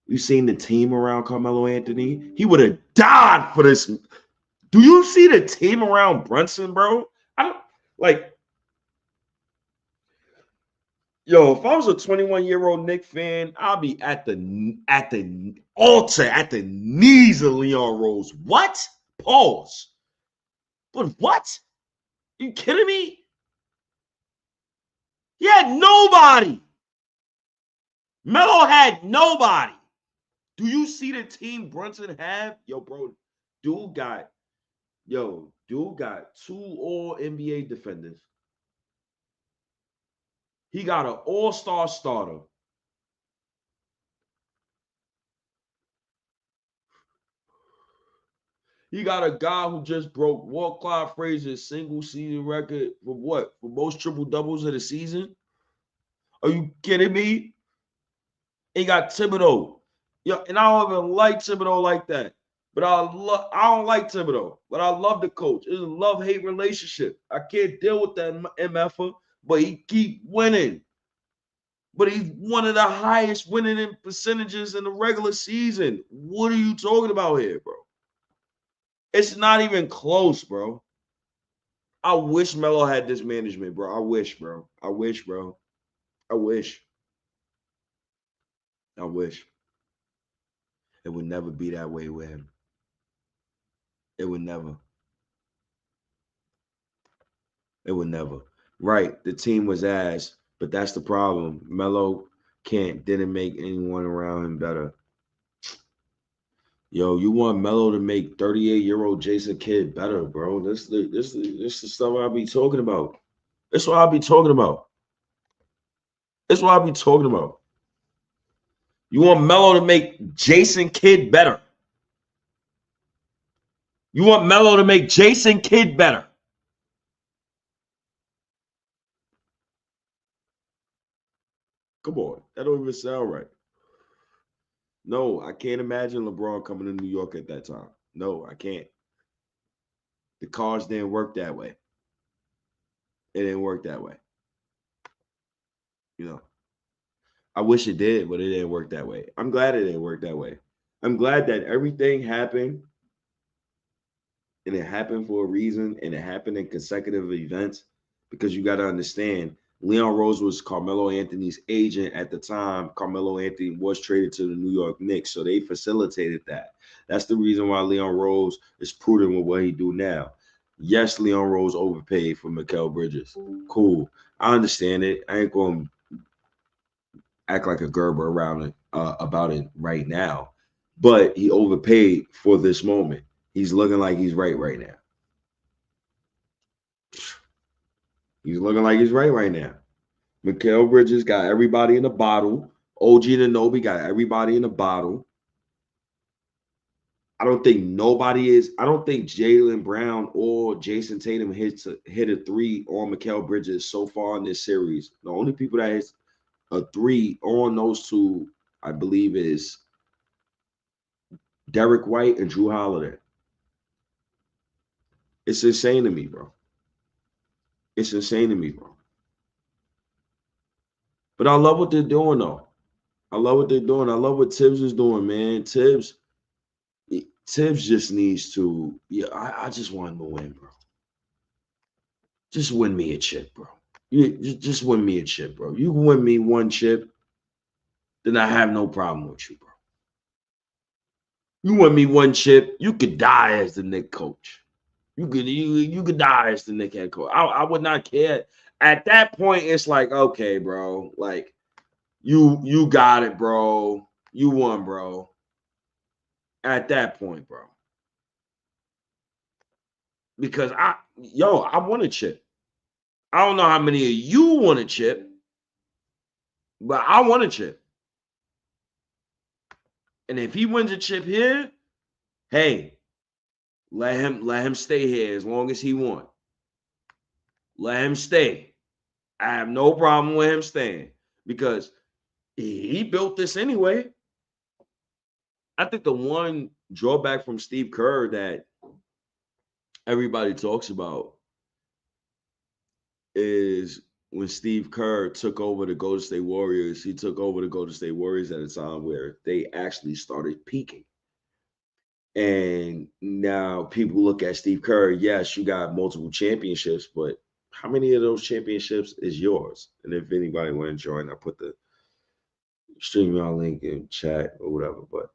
You seen the team around Carmelo Anthony? He would have died for this. Do you see the team around Brunson, bro? I don't like. Yo, if I was a 21-year-old Knicks fan, I'll be at the altar, at the knees of Leon Rose. What? Pause. But what? You kidding me? He had nobody. Melo had nobody. Do you see the team Brunson have? Yo, bro, dude got 2 all NBA defenders. He got an all-star starter. He got a guy who just broke Walt Clyde Frazier's single season record for what? For most triple doubles of the season? Are you kidding me? He got Thibodeau. Yo, and I don't even like Thibodeau like that. But I don't like Thibodeau, but I love the coach. It's a love-hate relationship. I can't deal with that MFer, but he keep winning. But he's one of the highest winning in percentages in the regular season. What are you talking about here, bro? It's not even close, bro. I wish Melo had this management, bro. I wish, bro. I wish. It would never be that way with him. It would never. Right. The team was ass, but that's the problem. Melo didn't make anyone around him better. Yo, you want Melo to make 38-year-old Jason Kidd better, bro. This is stuff I'll be talking about. That's what I'll be talking about. You want Melo to make Jason Kidd better. You want Melo to make Jason Kidd better. Come on. That don't even sound right. No, I can't imagine LeBron coming to New York at that time. No, I can't. The cards didn't work that way. It didn't work that way. You know, I wish it did, but it didn't work that way. I'm glad it didn't work that way. I'm glad that everything happened, and it happened for a reason, and it happened in consecutive events, because you got to understand, Leon Rose was Carmelo Anthony's agent at the time. Carmelo Anthony was traded to the New York Knicks, so they facilitated that. That's the reason why Leon Rose is prudent with what he do now. Yes, Leon Rose overpaid for Mikal Bridges. Cool. I understand it. I ain't going to act like a Gerber around it about it right now, but he overpaid for this moment. He's looking like he's right now. Mikal Bridges got everybody in the bottle. OG Anunoby got everybody in the bottle. I don't think Jaylen Brown or Jason Tatum hit a 3 on Mikal Bridges so far in this series. The only people that hit a 3 on those two, I believe, is Derek White and Drew Holiday. It's insane to me, bro. But I love what they're doing, though. I love what Tibbs is doing, man. Tibbs just needs to, I just want him to win, bro. Just win me a chip, bro. Just win me a chip, bro. You can win me one chip, then I have no problem with you, bro. You win me one chip, you could die as the Knicks coach. You could die as the Knicks head coach. I would not care. At that point, it's like, okay, bro, like you got it, bro. You won, bro. At that point, bro. Because I want a chip. I don't know how many of you want a chip, but I want a chip. And if he wins a chip here, hey, Let him stay here as long as he want. Let him stay. I have no problem with him staying because he built this anyway. I think the one drawback from Steve Kerr that everybody talks about is when Steve Kerr took over the Golden State Warriors, he took over the Golden State Warriors at a time where they actually started peaking. And now people look at Steve Kerr, yes, you got multiple championships, but how many of those championships is yours? And if anybody want to join, I put the StreamYard link in chat or whatever. But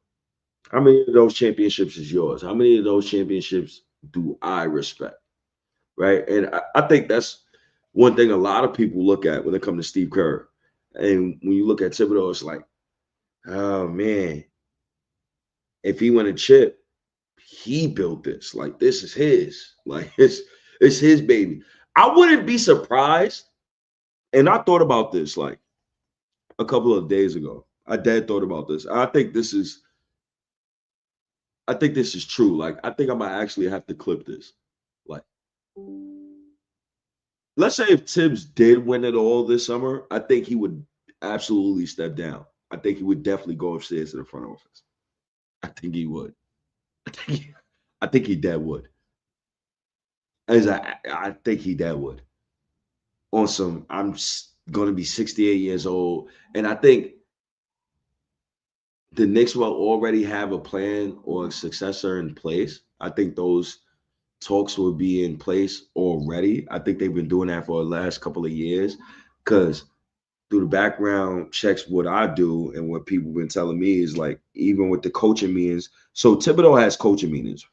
how many of those championships is yours? How many of those championships do I respect? Right. And I think that's one thing a lot of people look at when it comes to Steve Kerr. And when you look at Thibodeau, it's like, oh man, if he win a chip, he built this. Like, this is his. Like, it's his baby. I wouldn't be surprised. And I thought about this like a couple of days ago. I dead thought about this. I think this is true. Like, I think I might actually have to clip this. Like, let's say if Tibbs did win it all this summer, I think he would absolutely step down. I think he would definitely go upstairs to the front office. I think he would. I think he dead would. I think he dead would. On some, I'm going to be 68 years old, and I think the Knicks will already have a plan or a successor in place. I think those talks will be in place already. I think they've been doing that for the last couple of years because through the background checks, what I do and what people have been telling me is like, even with the coaching meetings. So Thibodeau has coaching meetings.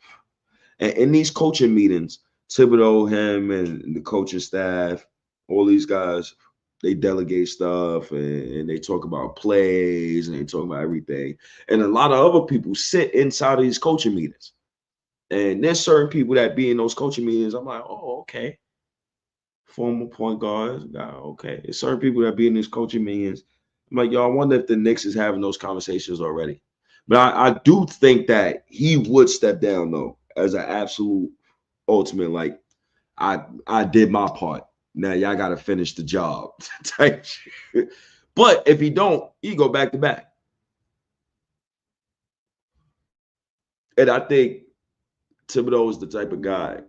And in these coaching meetings, Thibodeau, him, and the coaching staff, all these guys, they delegate stuff and they talk about plays and they talk about everything. And a lot of other people sit inside of these coaching meetings. And there's certain people that be in those coaching meetings. I'm like, oh, okay. Former point guards, okay. There's certain people that be in these coaching meetings. I'm like, yo, I wonder if the Knicks is having those conversations already. But I do think that he would step down, though, as an absolute ultimate, like, I did my part. Now y'all got to finish the job type shit. But if he don't, he go back to back. And I think Thibodeau is the type of guy,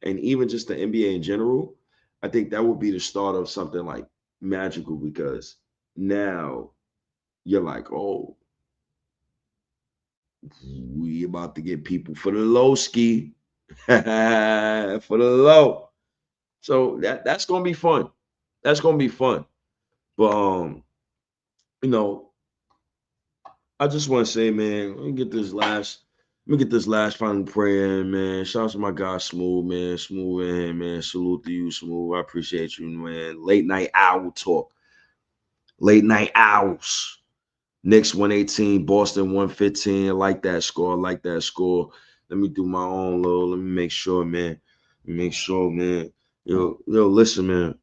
and even just the NBA in general, I think that would be the start of something like magical because now you're like, oh, we about to get people for the low ski, for the low. So that's gonna be fun. That's gonna be fun. But you know, I just want to say, man, let me get this last final prayer in, man. Shout out to my guy Smooth, man. Smooth in, man. Salute to you, Smooth. I appreciate you, man. Late night owl talk. Late night owls. Knicks 118, Boston 115. I like that score. Let me do my own little. Let me make sure, man. Yo, listen, man.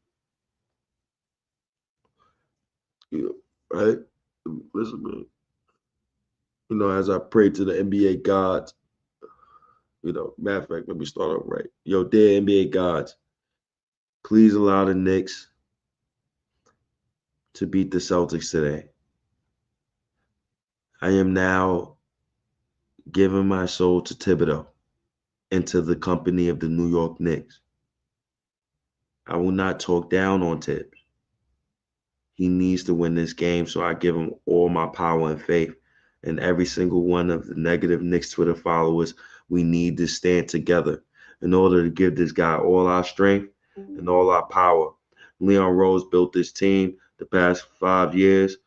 Yo, right? Listen, man. You know, as I pray to the NBA gods, matter of fact, let me start off right. Yo, dear NBA gods, please allow the Knicks to beat the Celtics today. I am now giving my soul to Thibodeau and to the company of the New York Knicks. I will not talk down on Tibbs. He needs to win this game, so I give him all my power and faith. And every single one of the negative Knicks Twitter followers, we need to stand together in order to give this guy all our strength and all our power. Leon Rose built this team the past 5 years,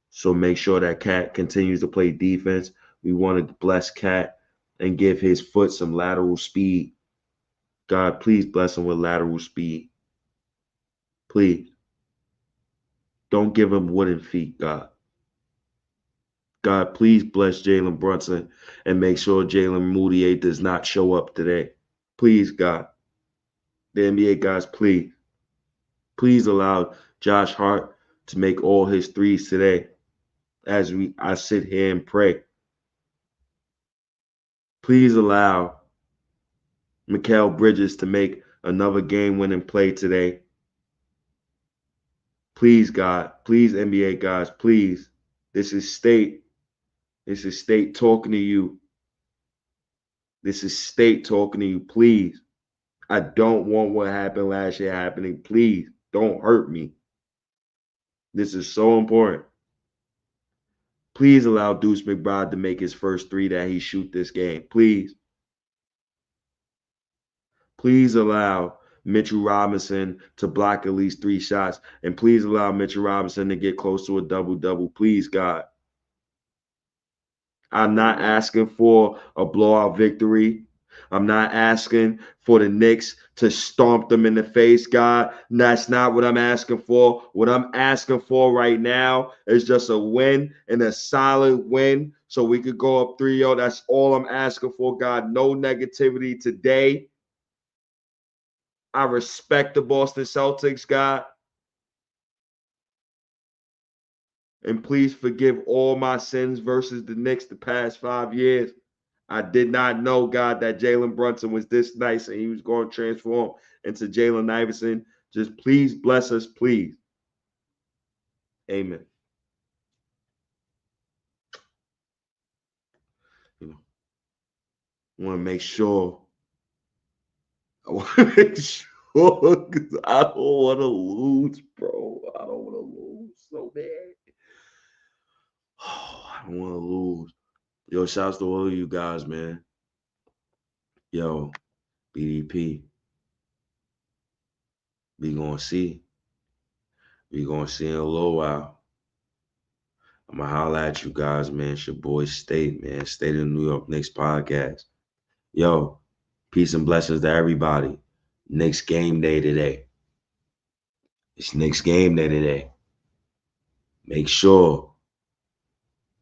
so make sure that Cat continues to play defense. We want to bless Cat and give his foot some lateral speed. God, please bless him with lateral speed. Please. Don't give him wooden feet, God. God, please bless Jalen Brunson and make sure Jalen Moutier does not show up today. Please, God. The NBA guys, please. Please allow Josh Hart to make all his threes today as I sit here and pray. Please allow Mikal Bridges to make another game-winning play today. Please, God. Please, NBA guys. Please. This is State. This is State talking to you. This is State talking to you. Please. I don't want what happened last year happening. Please don't hurt me. This is so important. Please allow Deuce McBride to make his first three that he shoot this game. Please. Please allow Mitchell Robinson to block at least 3 shots. And please allow Mitchell Robinson to get close to a double-double. Please, God. I'm not asking for a blowout victory. I'm not asking for the Knicks to stomp them in the face, God. That's not what I'm asking for. What I'm asking for right now is just a win and a solid win so we could go up 3-0. That's all I'm asking for, God. No negativity today. I respect the Boston Celtics, God. And please forgive all my sins versus the Knicks the past 5 years. I did not know, God, that Jalen Brunson was this nice and he was going to transform into Jalen Iverson. Just please bless us, please. Amen. I want to make sure. I want to make sure because I don't want to lose, bro. I don't want to lose so bad. Oh, I don't want to lose. Yo, shouts to all of you guys, man. Yo, BDP. We gonna see. We gonna see in a little while. I'm gonna holler at you guys, man. It's your boy State, man. State of the New York Knicks Podcast. Yo, peace and blessings to everybody. Knicks game day today. It's Knicks game day today. Make sure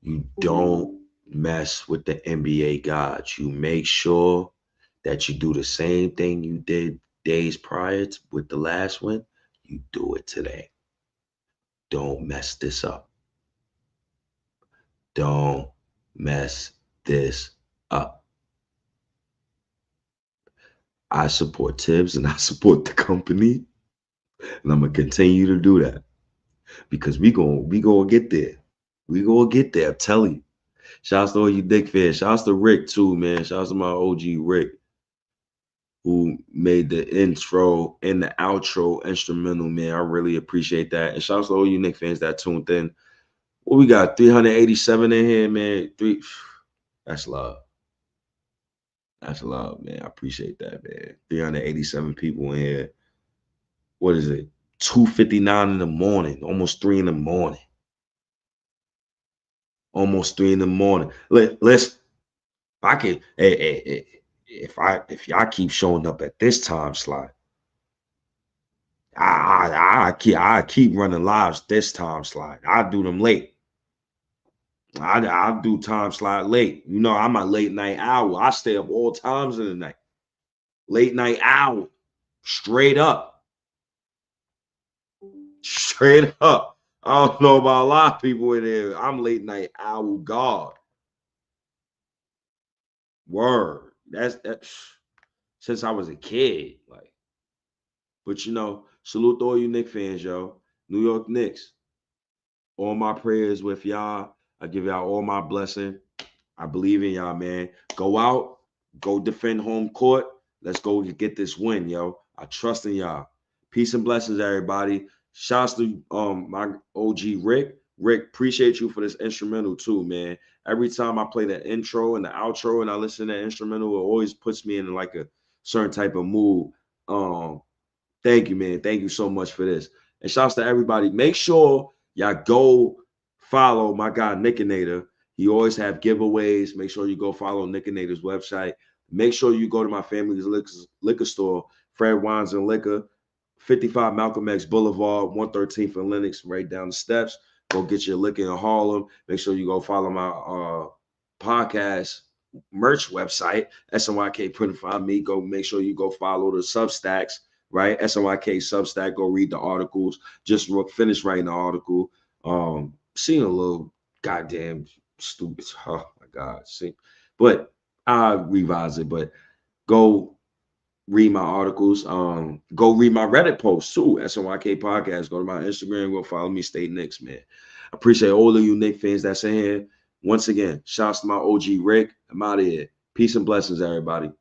you don't mess with the NBA gods. You make sure that you do the same thing you did days prior to, with the last win. You do it today. Don't mess this up. Don't mess this up. I support Tibbs and I support the company. And I'm going to continue to do that. Because we gonna get there. We gonna get there, I'm telling you. Shouts to all you Dick fans. Shouts to Rick too, man. Shouts to my OG Rick, who made the intro and the outro instrumental, man. I really appreciate that. And shouts to all you Knicks fans that tuned in. What we got? 387 in here, man. That's love. That's love, man. I appreciate that, man. 387 people in here. What is it? 2:59 in the morning, almost 3 in the morning. Almost 3 in the morning. Listen, I can if y'all keep showing up at this time slot, I keep running lives this time slot. I do them late. I do time slot late. You know, I'm a late night owl. I stay up all times of the night. Late night owl. Straight up. Straight up. I don't know about a lot of people in there. I'm late night owl God. Word. That's since I was a kid. Like, but you know, salute to all you Knicks fans, yo. New York Knicks. All my prayers with y'all. I give y'all all my blessing. I believe in y'all, man. Go out, go defend home court. Let's go get this win, yo. I trust in y'all. Peace and blessings, everybody. Shouts to my OG Rick. Rick, appreciate you for this instrumental too, man. Every time I play the intro and the outro and I listen to that instrumental, it always puts me in like a certain type of mood. Thank you, man. Thank you so much for this. And shouts to everybody. Make sure y'all go follow my guy Nickinator. He always have giveaways. Make sure you go follow Nickinator's website. Make sure you go to my family's liquor store, Fred Wines and Liquor, 55 Malcolm X Boulevard, 113th and Lenox, right down the steps. Go get your liquor in Harlem. Make sure you go follow my podcast merch website, SNYK Print and Find Me. Go make sure you go follow the Substacks, right? SNYK Substack. Go read the articles. Just finish writing the article. Seeing a little goddamn stupid. Oh my God. See, but I'll revise it, but go read my articles. Go read my Reddit posts too. SNYK Podcast. Go to my Instagram. Go follow me. Stay Knicks, man. I appreciate all of you Knicks fans that's in here. Once again, shouts to my OG Rick. I'm out of here. Peace and blessings, everybody.